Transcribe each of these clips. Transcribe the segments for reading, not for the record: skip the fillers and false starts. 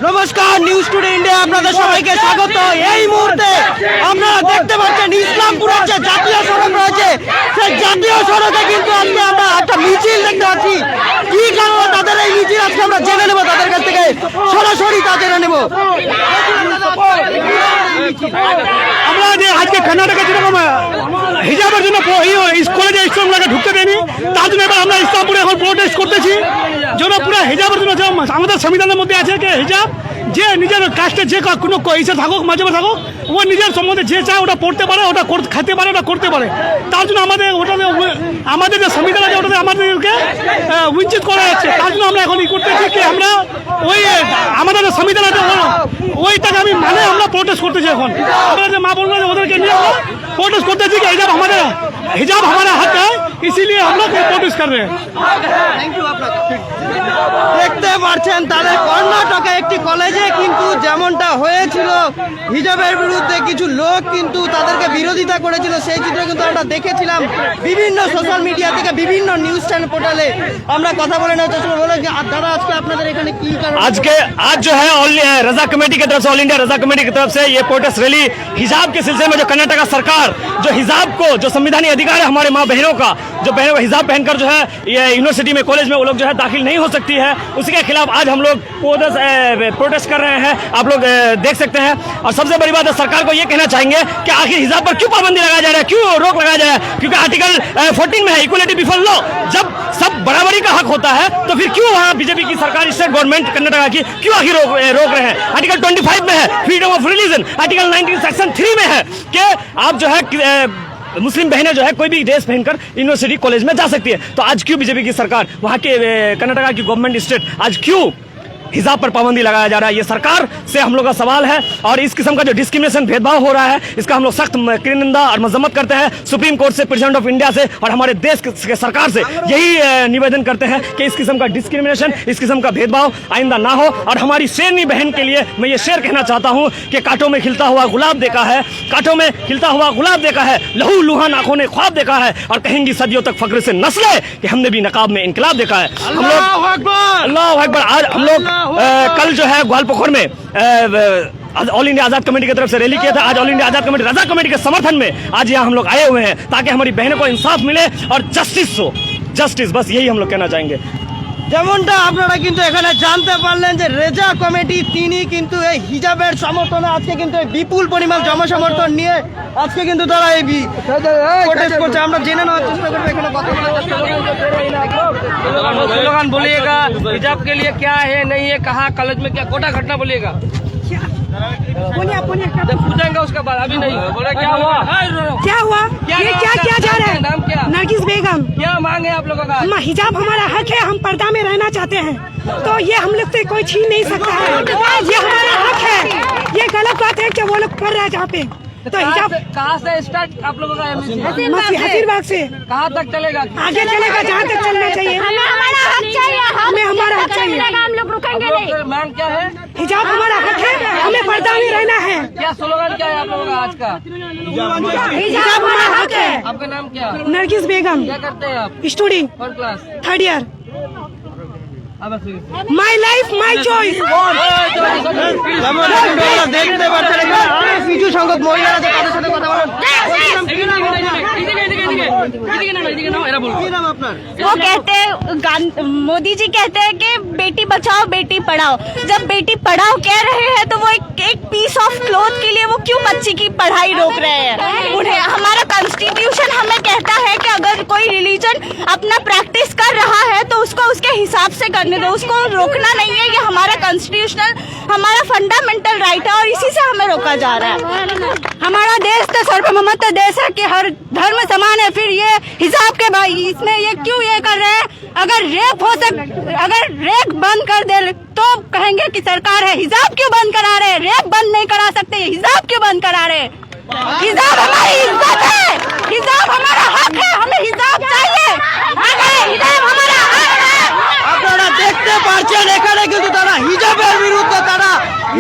নমস্কার, news today India আপনাদের সবাইকে স্বাগত। এই মুহূর্তে আপনারা দেখতে পাচ্ছেন ইসলামপুরের যে জাতীয় সড়ক রয়েছে, সেই জাতীয় সড়কে কিন্তু আজকে আমরা একটা মিছিল দেখতে পাচ্ছি। কি কারণে তাদের এই মিছিল আজকে আমরা জেনে নেব, তাদের কাছ থেকে সরাসরি তা জেনে নেব। আমরা যে আজকে কর্ণাটকে যেরকম হিজাবের জন্য কলেজে ইসলামকে ঢুকতে দেয়নি, তার জন্য এবার আমরা ইসলামপুরে এখন প্রোটেস্ট করতেছি। যেন পুরো হিজাবের জন্য আমাদের সংবিধানের মধ্যে আছে যে হিজাব যে নিজের কাস্টে যে কোনো ইসে থাকুক, মাঝে থাকুক, ও নিজের সম্বন্ধে যে চায় ওটা পড়তে পারে, ওটা খেতে পারে, ওটা করতে পারে। তার জন্য আমাদের যে সংবিধান আছে ওটাতে আমাদেরকে বঞ্চিত করা যাচ্ছে। তার জন্য আমরা এখন ই করতেছি কি আমরা ওই আমাদের যে সংবিধান আছে ওইটাকে আমরা প্রোটেস্ট করতেছি। এখন আমরা যে মা বোনরা ওদেরকে নিয়ে আমরা प्रोटेस्ट करते थे कि हिजाब हमारा हक है, इसीलिए हम लोग प्रोटेस्ट कर रहे हैं। দেখতে পাচ্ছেন তাদের কর্ণাটকে একটি কলেজে কিন্তু যেমনটা হয়েছিল, হিজাবের বিরুদ্ধে কিছু লোক কিন্তু তাদেরকে বিরোধিতা করেছিল, সেই চিত্র কিন্তু আমরা দেখেছিলাম বিভিন্ন সোশ্যাল মিডিয়া থেকে, বিভিন্ন নিউজ চ্যানেল পোর্টালে। আমরা কথা বলে নেওয়ার চেষ্টা করবো। দাদা, আজকে আপনাদের এখানে কি কারণ? आज जो है रजा कमेटी की तरफ से, ऑल इंडिया रजा कमेटी की तरफ से ये प्रोटेस्ट रैली हिजाब के सिलसिले में जो कर्नाटक सरकार जो हिजाब को, जो संविधानिक अधिकार है हमारे माँ बहनों का, जो बहनों हिजाब पहनकर जो है ये यूनिवर्सिटी में, कॉलेज में वो लोग जो है दाखिल नहीं हो सकती है, उसके खिलाफ आज हम लोग प्रोटेस्ट कर रहे हैं। आप लोग देख सकते हैं। और सबसे बड़ी बात है, सरकार को ये कहना चाहेंगे कि आखिर हिजाब पर क्यों पाबंदी लगाया जा रहा है, क्यों रोक लगाया जा रहा है? क्योंकि आर्टिकल 14 में है इक्वलिटी बिफोर लॉ। जब सब बराबरी का हक होता है तो फिर क्यों वहाँ बीजेपी की सरकार, स्टेट गवर्नमेंट कर्नाटक की क्यों आखिर रोक रहे हैं? आर्टिकल 25 में है freedom of religion, article 19 section 3 में है कि आप जो है मुस्लिम बहनें जो है कोई भी ड्रेस पहनकर यूनिवर्सिटी कॉलेज में जा सकती है। तो आज क्यों बीजेपी की सरकार, वहाँ के कर्नाटक की गवर्नमेंट स्टेट आज क्यों हिजाब पर पाबंदी लगाया जा रहा है? ये सरकार से हम लोग का सवाल है। और इस किस्म का जो डिस्क्रिमिनेशन, भेदभाव हो रहा है, इसका हम लोग सख्त निंदा और मजम्मत करते हैं। सुप्रीम कोर्ट से, प्रेसिडेंट ऑफ इंडिया से और हमारे देश के सरकार से यही निवेदन करते हैं कि इस किस्म का डिस्क्रिमिनेशन, इस किस्म का भेदभाव आइंदा ना हो। और हमारी शेरनी बहन के लिए मैं ये शेर कहना चाहता हूँ कि कांटों में खिलता हुआ गुलाब देखा है, कांटों में खिलता हुआ गुलाब देखा है, लहू लुहान आंखों ने ख्वाब देखा है, और कहेंगी सदियों तक फख्र से नस्लें कि हमने भी नकाब में इनकलाब देखा है। हम लोग अल्लाह अकबर। आज हम लोग कल जो है ग्वालपोखर में ऑल इंडिया आजाद कमेटी की तरफ से रैली किया था। आज ऑल इंडिया आजाद कमेटी, रजा कमेटी के समर्थन में आज यहाँ हम लोग आए हुए हैं ताकि हमारी बहनों को इंसाफ मिले और जस्टिस हो, जस्टिस, बस यही हम लोग कहना चाहेंगे। যেমনটা আপনারা কিন্তু এখানে জানতে পারলেন যে রেজা কমিটি তিনি কিন্তু এই হিজাবের সমর্থনে আজকে কিন্তু বিপুল পরিমাণ জনসমর্থন নিয়ে আজকে কিন্তু তারা এই প্রোটেস্ট করছে। আমরা জেনে নেওয়ার চেষ্টা করবো এখানে কথা বলার। स्लोगन बोलिएगा, हिजाब के लिए क्या है, नहीं है, कहाँ कॉलेज में क्या कोटा घटना बोलिएगा, जब पूछेंगे उसके बाद। अभी नहीं बोला क्या हुआ, क्या हुआ, ये क्या किया जा रहा है? नाम क्या? नरगिस बेगम। क्या मांगे आप लोगों का? हिजाब हमारा हक है, हम पर्दा में रहना चाहते हैं, तो ये हम लोग से कोई छीन नहीं सकता है। ये हमारा हक है। ये गलत बात है कि वो लोग कर रहे हैं जहाँ पे। तो हिजाब कहाँ से स्टार्ट आप लोगों का? हसीरबाग से कहाँ तक चलेगा? आगे चलेगा जहाँ तक चलना चाहिए। हमें हमारा हक चाहिए, हमें हमारा हक चाहिए। हम लोग रुकेंगे नहीं। मांग क्या है? हिजाब हमारा हक है, हमें पर्दा में रहना है। क्या स्लोगन क्या है आप लोगों का आज का? हिजाब हमारा हक है। आपका नाम क्या? नरगिस बेगम। क्या करते हैं आप? स्टूडेंट, कौन class? 3rd year. My life my choice. দেখতে পাচ্ছেন এখানে আরো কিছু সংখ্যক মহিলারা আছে, তাদের সাথে কথা বলেন। কি নাম আপনার? वो कहते हैं, मोदी जी कहते हैं कि बेटी बचाओ बेटी पढ़ाओ। जब बेटी पढ़ाओ कह रहे हैं तो वो एक पीस ऑफ क्लॉथ के लिए वो क्यों बच्ची की पढ़ाई रोक रहे हैं? उन्हें हमारा कॉन्स्टिट्यूशन हमें कहता है कि अगर कोई रिलीजन अपना प्रैक्टिस कर रहा है तो उसको उसके हिसाब से करने दो, उसको रोकना नहीं है। ये हमारा कॉन्स्टिट्यूशनल, हमारा फंडामेंटल राइट है और इसी से हमें रोका जा रहा है। हमारा देश तो सार्वभौमत्व देश है कि हर धर्म समान है। फिर ये हिसाब के भाई इसमें ये क्यों ये कर रहे हैं? अगर रेप बंद कर दे तो कहेंगे कि सरकार है। हिजाब क्यों बंद करा रहे? रेप बंद नहीं करा सकते, हिजाब क्यों बंद करा रहे? हिजाब हमारी इज्जत है, हिजाब हमारा हक है, हमें हिजाब चाहिए। हिजाब हमारा हक है। আপনারা দেখতে পাচ্ছেন এখানে কিন্তু তারা হিজাবের বিরুদ্ধে, তারা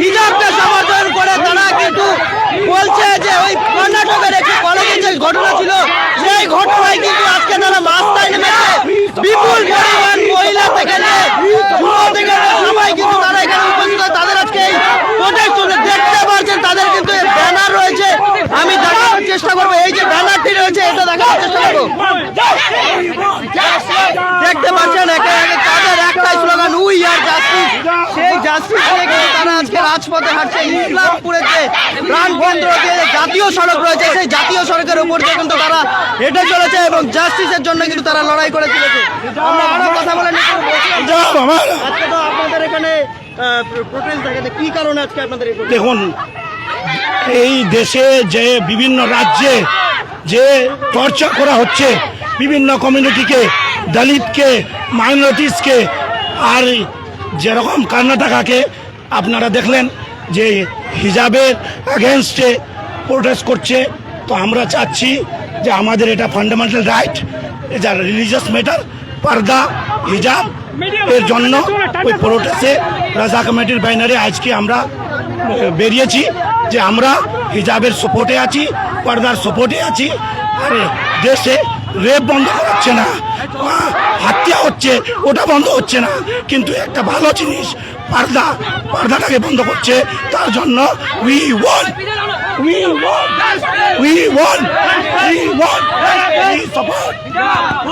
হিজাবকে সমর্থন করে তারা কিন্তু বলছে যে ওই কর্ণাটকের একটি কলেজের যে ঘটনা ছিল সেই ঘটনায় কিন্তু আজকে তারা রাস্তায় নেমেছে। বিপুল পরিমাণ মহিলা থেকে নিয়ে যুব থেকে সবাই কিন্তু তারা এখানে উপস্থিত হয়। তাদের আজকে দেখতে পাচ্ছেন একে একে তাদের একটাই স্লোগান উই আর জাস্টিস। সেই জাস্টিস নিয়ে কিন্তু তারা আজকে রাজপথে হাঁটছে। ইসলামপুরের যে প্রাণ কেন্দ্র যে জাতীয় সড়ক রয়েছে সেই জাতীয় সড়কের উপর দিয়ে কিন্তু তারা হেঁটে চলেছে এবং জাস্টিসের জন্য কিন্তু তারা লড়াই করে চলেছে। আমরা আরো কথা বলে নিচ্ছি। আজকে তো আপনাদের এখানে প্রোটেস্ট দেখাতে কি কারণে আজকে আপনাদের এই protest? দেখুন, এই দেশে যে বিভিন্ন রাজ্যে যে টর্চার করা হচ্ছে বিভিন্ন কমিউনিটিকে, দলিতকে, মাইনরিটিসকে, আর যেরকম কর্ণাটকাকে আপনারা দেখলেন যে হিজাবের এগেনস্টে প্রোটেস্ট করছে। তো আমরা চাচ্ছি যে আমাদের এটা ফান্ডামেন্টাল রাইট, এটা রিলিজিয়াস ম্যাটার, পর্দা হিজাব এর জন্য ওই প্রোটেস্টে রাজা কমিটির ব্যানারে আজকে আমরা বেরিয়েছি যে আমরা হিজাবের সাপোর্টে আছি, পর্দার সাপোর্টে আছি। আর দেশে রেপ বন্ধ হচ্ছে না, হত্যা হচ্ছে ওটা বন্ধ হচ্ছে না, কিন্তু একটা ভালো জিনিস পর্দাটাকে বন্ধ করছে। তার জন্য উই ওয়ান্ট সাপোর্ট।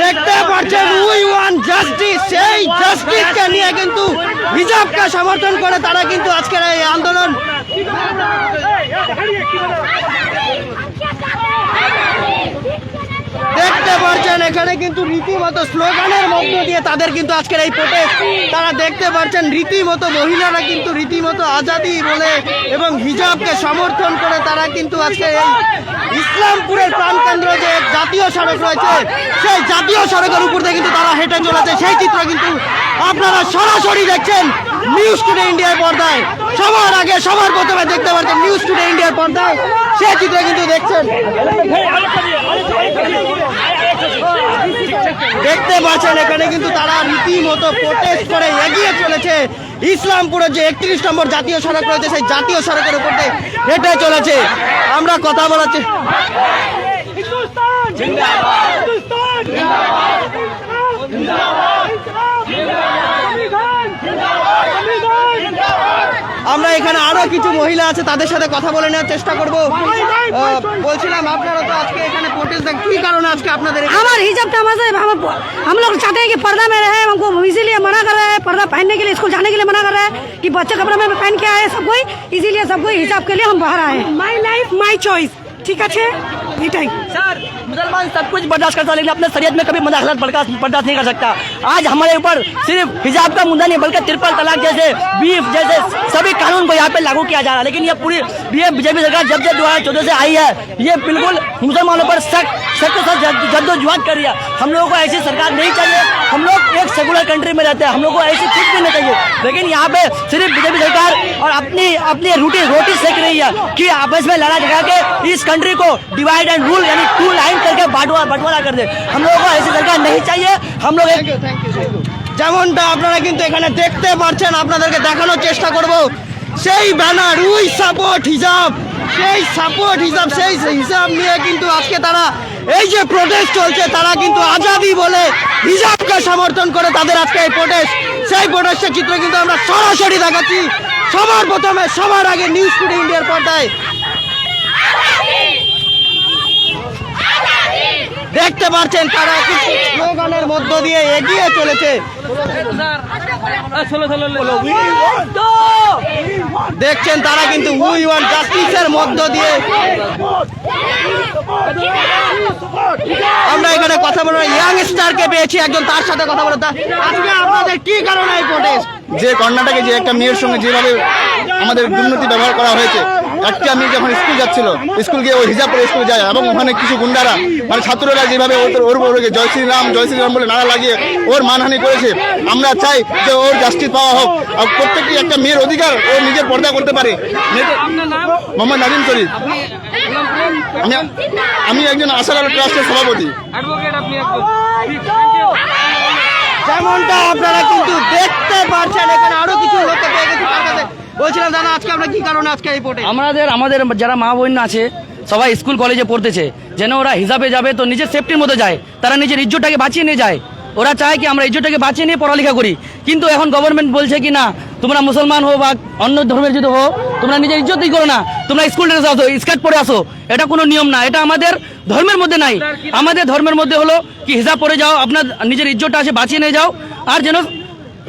দেখতে পাচ্ছেন উই ওয়ান্ট জাস্টিস। সেই জাস্টিসকে নিয়ে কিন্তু হিজাবকে সমর্থন করে তারা কিন্তু আজকের এই আন্দোলন। দেখতে পাচ্ছেন এখানে কিন্তু রীতিমতো স্লোগানের মধ্য দিয়ে তাদের কিন্তু আজকের এই প্রোটেস্ট। তারা দেখতে পাচ্ছেন রীতিমতো মহিলারা কিন্তু রীতিমতো আজাদি বলে এবং হিজাবকে সমর্থন করে তারা কিন্তু আজকে এই ইসলামপুরের প্রাণকেন্দ্র যে জাতীয় সড়ক রয়েছে সেই জাতীয় সড়কের উপর দিয়ে কিন্তু তারা হেঁটে চলেছে। সেই চিত্র কিন্তু আপনারা সরাসরি দেখছেন নিউজ টুডে ইন্ডিয়ার পর্দায়। সবার আগে সবার প্রথমে দেখতে পাচ্ছেন নিউজ টুডে ইন্ডিয়ার পর্দায় সেই চিত্র কিন্তু দেখছেন। দেখতে পাচ্ছেন এখানে কিন্তু তারা রীতিমতো প্রোটেস্ট করে এগিয়ে চলেছে। ইসলামপুরের যে 31 নম্বর জাতীয় সড়ক রয়েছে সেই জাতীয় সড়কের উপর দিয়ে হেঁটে চলেছে। আমরা কথা বলাচ্ছি। আমরা এখানে আরো কিছু মহিলা আছে তাদের সাথে কথা বলে নেওয়ার চেষ্টা করব। বলছিলাম আপনারা তো আজকে এখানে প্রোটেস্ট কি কারণে আজকে আপনাদের हमारे हिजाब तमाशा हम लोग चाहते हैं कि पर्दा में रहे, हमको इसीलिए मना कर रहे हैं। पर्दा पहनने के लिए, स्कूल जाने के लिए मना कर रहे हैं कि बच्चे कपड़ा में पहन के आए सब कोई, इसीलिए सब कोई हिजाब के लिए हम बाहर आए। माई लाइफ माई चॉइस, ठीक है सर, मुसलमान सब कुछ बर्दाश्त करता है लेकिन अपने शरीयत में कभी मदाखलत बर्दाश्त नहीं कर सकता। आज हमारे ऊपर सिर्फ हिजाब का मुद्दा नहीं बल्कि ट्रिपल तलाक जैसे बीफ जैसे सभी कानून को यहाँ पे लागू किया जा रहा है। लेकिन ये पूरी बीजेपी सरकार जब से 2014 से आई है ये बिल्कुल मुसलमानों पर सख्त के साथ जद्दोजहद कर रही है। हम लोगों को ऐसी सरकार नहीं चाहिए। हम लोग एक सेकुलर कंट्री में रहते हैं, हम लोग को ऐसी कुछ भी नहीं चाहिए। लेकिन यहाँ पे सिर्फ बीजेपी सरकार और अपनी रोटी सेक रही है कि आपस में लड़ा झगड़ा के इस कंट्री को डिवाइड एंड रूल यानी 2 लाइन करके बंटवारा कर दे। हम लोगों को ऐसी सरकार नहीं चाहिए। हम लोग যেমনটা আপনারা কিন্তু এখানে দেখতে পাচ্ছেন, আপনাদেরকে দেখানোর চেষ্টা করব সেই ব্যানার উই সাপোর্ট হিজাব। সেই সাপোর্ট হিজাব সেই হিসাব নিয়ে কিন্তু আজকে তারা এই যে প্রোটেস্ট চলছে তারা কিন্তু আজাদি বলে হিজাবকে সমর্থন করে তাদের আজকে এই প্রোটেস্ট। সেই প্রোটেস্টের চিত্র কিন্তু আমরা সরাসরি দেখাচ্ছি সবার প্রথমে সবার আগে নিউজ টুডে ইন্ডিয়ার পর্দায়। দেখতে পাচ্ছেন তারা কিন্তু স্লোগানের মধ্য দিয়ে এগিয়ে চলেছে। দেখছেন তারা কিন্তু উই ওয়ান্ট জাস্টিসের মধ্য দিয়ে। আমরা এখানে কথা বলবো ইয়াংস্টারকে পেয়েছি একজন, তার সাথে কথা বলবো। আজকে আপনাদের কি কারণে এই প্রোটেস্ট? যে কর্ণাটকে যে একটা মেয়ের সঙ্গে যেভাবে আমাদের দুর্নীতি ব্যবহার করা হয়েছে, একটা মেয়ে যখন স্কুল যাচ্ছিল, স্কুল গিয়ে ওই হিজাব করে স্কুল যায় এবং ওখানে কিছু গুন্ডারা মানে ছাত্ররা যেভাবে ওর জয় শ্রীরাম বলে নারা লাগিয়ে ওর মানহানি করেছে। আমরা চাই যে ওর জাস্টিস পাওয়া হোক। আর প্রত্যেকটি একটা মেয়ের অধিকার ও নিজের পর্দা করতে পারে। মোহাম্মদ নাজিম শরীফ, আমি একজন আশার ট্রাস্টের সভাপতি। যেমনটা আপনারা কিন্তু দেখতে পাচ্ছেন এখানে আরো কিছু লোককে পেয়ে গেছি তার কাছে। বলছিলাম দাদা আজকে আমরা কি কারণে আজকে এই প্রোটেস্ট? আমাদের যারা মা বোন আছে সবাই স্কুল কলেজে পড়তেছে, যেন ওরা হিসাবে যাবে তো নিজের সেফটির মতো যায়, তারা নিজের ইজ্জতটাকে বাঁচিয়ে নিয়ে যায়। ওরা চায় কি আমরা ইজ্জতটাকে বাঁচিয়ে নিয়ে পড়ালেখা করি, কিন্তু এখন গভর্নমেন্ট বলছে কি না তোমরা মুসলমান হো বা অন্য ধর্মের যদি হো তোমরা নিজের ইজ্জতই করো না, তোমরা স্কুল ড্রেস আসো, স্কার্ট পরে আসো, এটা কোনো নিয়ম না, এটা আমাদের ধর্মের মধ্যে নাই। আমাদের ধর্মের মধ্যে হলো কি হিজাব পরে যাও, আপনার নিজের ইজ্জতটা আছে বাঁচিয়ে নিয়ে যাও, আর যেন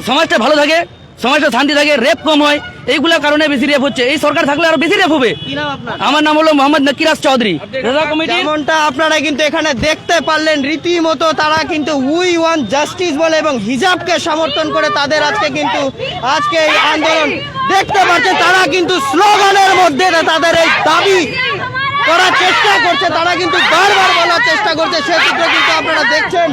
সমাজটা ভালো থাকে, সমাজটা শান্তি থাকে, রেপ কম হয়, এইগুলোর কারণে বেশি রেপ হচ্ছে। এই সরকার থাকলে আরো বেশি রেপ হবে। কি নাম আপনার? আমার নাম হলো মোহাম্মদ নকিরাজ চৌধুরী, রেজা কমিটি। যেমনটা আপনারা কিন্তু এখানে দেখতে পারলেন, রীতিমতো তারা কিন্তু উই ওয়ান্ট জাস্টিস বলে এবং হিজাবকে সমর্থন করে তাদের আজকে এই আন্দোলন দেখতে পাচ্ছেন। তারা কিন্তু স্লোগানের মধ্যে তাদের এই দাবি করার চেষ্টা করছে, তারা কিন্তু বারবার বলার চেষ্টা করছে, সে চিত্র কিন্তু আপনারা দেখছেন।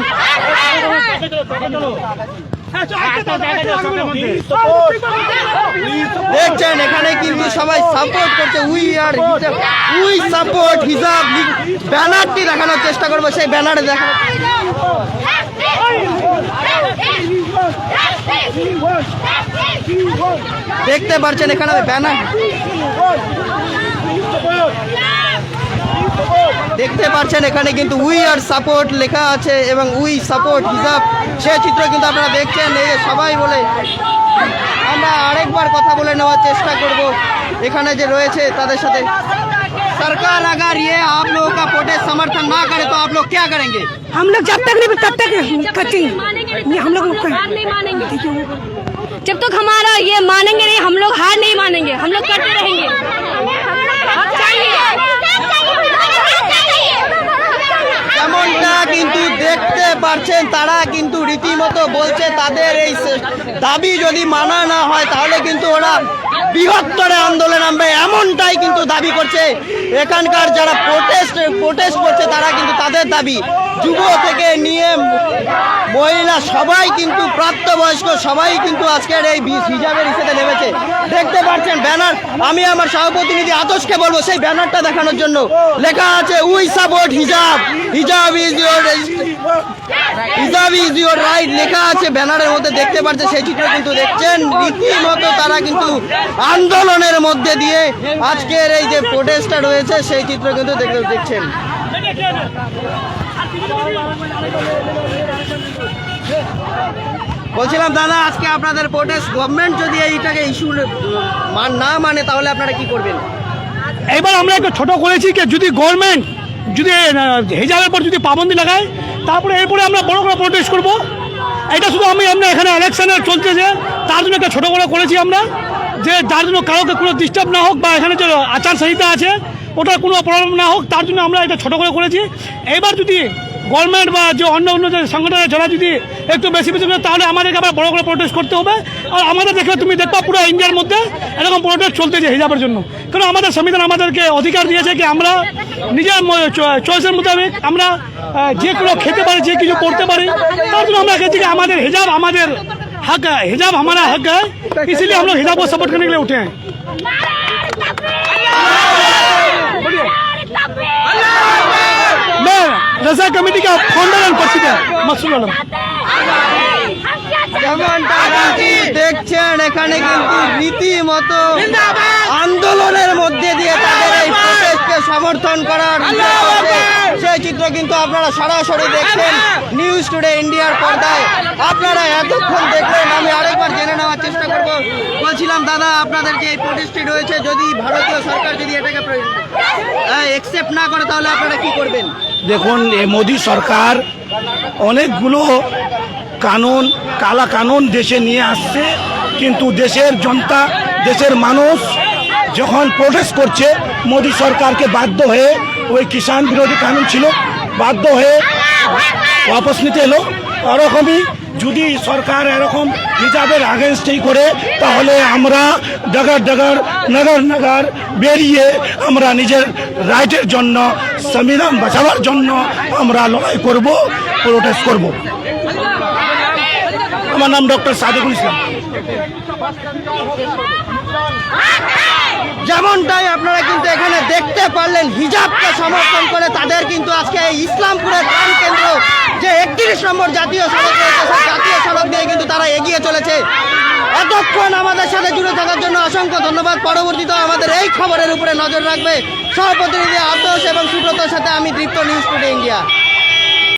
দেখছেন এখানে কিন্তু সবাই সাপোর্ট করছে, উই সাপোর্ট হিজাব ব্যানারটি দেখানোর চেষ্টা করবো, সেই ব্যানারে দেখানো দেখতে পাচ্ছেন এখানে ব্যানার দেখতে পাচ্ছেন, এখানে কিন্তু উই আর সাপোর্ট লেখা আছে এবং উই সাপোর্ট হিজাব, সে চিত্র কিন্তু আপনারা দেখছেন। এই সবাই বলে, আমরা আরেকবার কথা বলে নেওয়ার চেষ্টা করব এখানে যে রয়েছে তাদের সাথে। सरकार अगर ये आप लोगों का प्रोटेस्ट समर्थन ना करे तो आप लोग क्या करेंगे? हम लोग जब तक नहीं तब तक करेंगे, हम लोग हार नहीं मानेंगे। जब तक हमारा ये मानेंगे नहीं, हम लोग हार नहीं मानेंगे, हम लोग करते रहेंगे। যেমনটা কিন্তু দেখতে পাচ্ছেন, তারা কিন্তু রীতিমতো বলছে তাদের এই দাবি যদি মানা না হয় তাহলে কিন্তু ওরা বৃহত্তর আন্দোলন নামবে, এমনটাই কিন্তু দাবি করছে এখানকার যারা প্রোটেস্ট করছে। তারা কিন্তু তাদের দাবি, যুব থেকে নিয়ে মহিলা সবাই কিন্তু প্রাপ্তবয়স্ক সবাই কিন্তু আজকের এই হিজাবের ইস্যুতে নেমেছে। দেখতে পাচ্ছেন ব্যানার, আমি আমার সহপ্রতিনিধি আতশকে বলবো সেই ব্যানারটা দেখানোর জন্য। লেখা আছে উই সাপোর্ট হিজাব, হিজাব ইজ ইউর রাইট লেখা আছে ব্যানারের মধ্যে, দেখতে পাচ্ছেন সেই চিত্র কিন্তু দেখছেন। রীতিমতো তারা কিন্তু আন্দোলনের মধ্যে দিয়ে আজকের এই যে প্রোটেস্টটা রয়েছে সেই চিত্র কিন্তু দেখছেন। বলছিলাম দাদা, আজকে আপনাদের প্রোটেস্ট গভর্নমেন্ট যদি এইটাকে ইস্যু না মানে তাহলে আপনারা কি করবেন? এবার আমরা একটু ছোট করেছি কি যদি গভর্নমেন্ট যদি হিজাবের পর যদি পাবন্দি লাগায় তারপরে এরপরে আমরা বড় করে প্রোটেস্ট করব। এটা শুধু আমরা এখানে ইলেকশনের চলতেছে তার জন্য একটা ছোট করে করেছি আমরা, যে যার জন্য কাউকে কোনো ডিস্টার্ব না হোক বা এখানে যে আচারসংহিতা আছে ওটার কোনো প্রবলেম না হোক তার জন্য আমরা এটা ছোট করে করেছি। এবার যদি গভর্নমেন্ট বা যে অন্য যে সংগঠন যারা যদি একটু বেশি করে তাহলে আমাদেরকে আবার বড় করে প্রোটেস্ট করতে হবে। আর আমাদের দেখলে তুমি দেখবা পুরো ইন্ডিয়ার মধ্যে এরকম প্রোটেস্ট চলতেছে হিজাবের জন্য, কারণ আমাদের সংবিধান আমাদেরকে অধিকার দিয়েছে কি আমরা নিজের চয়েসের মোতাবেক আমরা যে কোনো খেতে পারি, যে কিছু পড়তে পারি, তার জন্য আমরা গেছি कि আমাদের हिजाब আমাদের हक है, हिजाब हमारा हक है, इसीलिए हम लोग हिजाब को सपोर्ट करने के लिए उठे हैं। मैं रजा कमेटी का फाउंडर एंड प्रेसिडेंट मकसूद आलम। যেমনটা দেখছেন এখানে কিন্তু রীতিমতো আন্দোলনের মধ্যে দিয়ে তাদের এই প্রোটেস্টকে সমর্থন করার সেই চিত্র কিন্তু আপনারা সরাসরি দেখছেন নিউজ টুডে ইন্ডিয়ার পর্দায়। আপনারা এতক্ষণ দেখলেন, আমি আরেকবার জেনে নেওয়ার চেষ্টা করব। বলছিলাম দাদা, আপনাদের যে এই প্রোটেস্টটি রয়েছে যদি ভারতীয় সরকার যদি এটাকে অ্যাকসেপ্ট না করে তাহলে আপনারা কি করবেন? দেখুন, মোদী সরকার অনেকগুলো কানুন, কালা কানুন দেশে নিয়ে আসছে, কিন্তু দেশের জনতা, দেশের মানুষ যখন প্রোটেস্ট করছে মোদী সরকারকে বাধ্য হয়ে, ওই কিষাণ বিরোধী কানুন ছিল বাধ্য হয়ে वापस নিতে এলো। ওরকমই যদি সরকার এরকম হিজাবের আগেনস্টেই করে তাহলে আমরা নগর বেরিয়ে আমরা নিজের রাইটের জন্য, সংবিধান বাঁচাবার জন্য আমরা লড়াই করব, প্রোটেস্ট করব। আমার নাম ডক্টর সাদেকুল ইসলাম। যেমনটাই আপনারা কিন্তু এখানে দেখতে পারলেন, হিজাবকে সমর্থন করে তাদের কিন্তু আজকে এই ইসলামপুরের প্রাণ কেন্দ্র যে 31 নম্বর জাতীয় সড়ক রয়েছে সেই জাতীয় সড়ক দিয়ে কিন্তু তারা এগিয়ে চলেছে। এতক্ষণ আমাদের সাথে জুড়ে থাকার জন্য অসংখ্য ধন্যবাদ। পরবর্তীতে আমাদের এই খবরের উপরে নজর রাখবে সহপ্রতিনিধি আতশ এবং সুব্রতর সাথে আমি দীপ্ত, নিউজ টুডে ইন্ডিয়া।